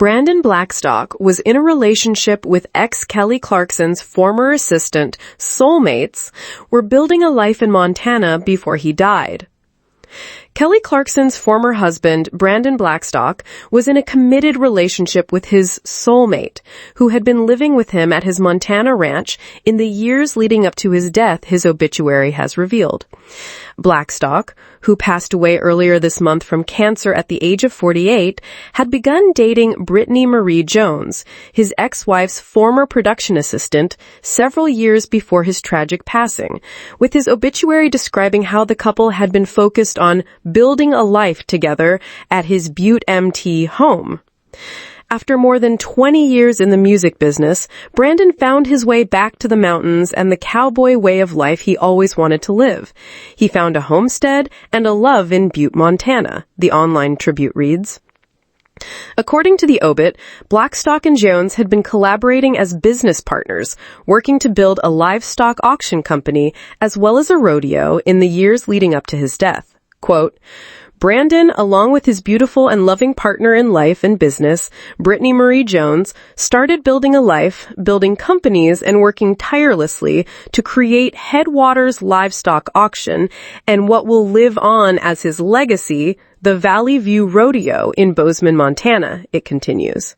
Brandon Blackstock was in a relationship with ex-Kelly Clarkson's former assistant, Soulmates, were building a life in Montana before he died. Kelly Clarkson's former husband, Brandon Blackstock, was in a committed relationship with his soulmate, who had been living with him at his Montana ranch in the years leading up to his death, his obituary has revealed. Blackstock, who passed away earlier this month from cancer at the age of 48, had begun dating Brittany Marie Jones, his ex-wife's former production assistant, several years before his tragic passing, with his obituary describing how the couple had been focused on building a life together at his Butte, MT home. After more than 20 years in the music business, Brandon found his way back to the mountains and the cowboy way of life he always wanted to live. He found a homestead and a love in Butte, Montana, the online tribute reads. According to the obit, Blackstock and Jones had been collaborating as business partners, working to build a livestock auction company as well as a rodeo in the years leading up to his death. Quote, Brandon, along with his beautiful and loving partner in life and business, Brittany Marie Jones, started building a life, building companies, and working tirelessly to create Headwaters Livestock Auction and what will live on as his legacy, the Valley View Rodeo in Bozeman, Montana, it continues.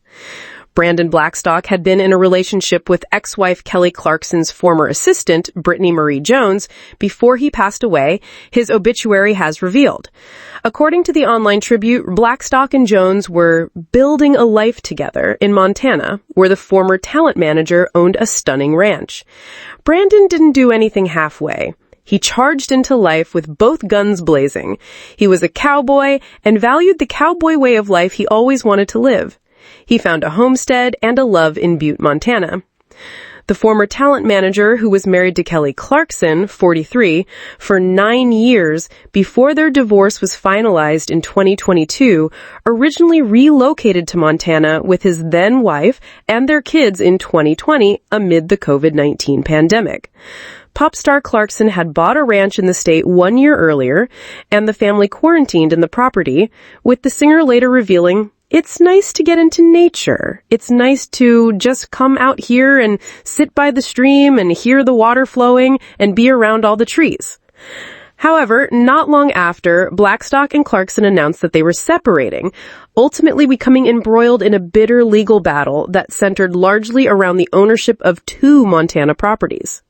Brandon Blackstock had been in a relationship with ex-wife Kelly Clarkson's former assistant, Brittany Marie Jones, before he passed away, his obituary has revealed. According to the online tribute, Blackstock and Jones were building a life together in Montana, where the former talent manager owned a stunning ranch. Brandon didn't do anything halfway. He charged into life with both guns blazing. He was a cowboy and valued the cowboy way of life he always wanted to live. He found a homestead and a love in Butte, Montana. The former talent manager, who was married to Kelly Clarkson, 43, for 9 years before their divorce was finalized in 2022, originally relocated to Montana with his then-wife and their kids in 2020 amid the COVID-19 pandemic. Pop star Clarkson had bought a ranch in the state 1 year earlier, and the family quarantined in the property, with the singer later revealing, "It's nice to get into nature. It's nice to just come out here and sit by the stream and hear the water flowing and be around all the trees." However, not long after, Blackstock and Clarkson announced that they were separating, ultimately becoming embroiled in a bitter legal battle that centered largely around the ownership of 2 Montana properties.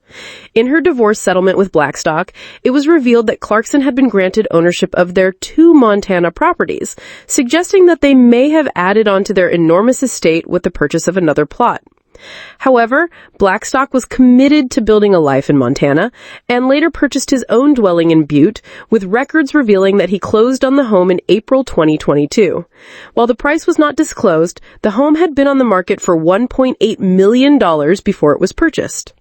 In her divorce settlement with Blackstock, it was revealed that Clarkson had been granted ownership of their 2 Montana properties, suggesting that they may have added onto their enormous estate with the purchase of another plot. However, Blackstock was committed to building a life in Montana and later purchased his own dwelling in Butte, with records revealing that he closed on the home in April 2022. While the price was not disclosed, the home had been on the market for $1.8 million before it was purchased.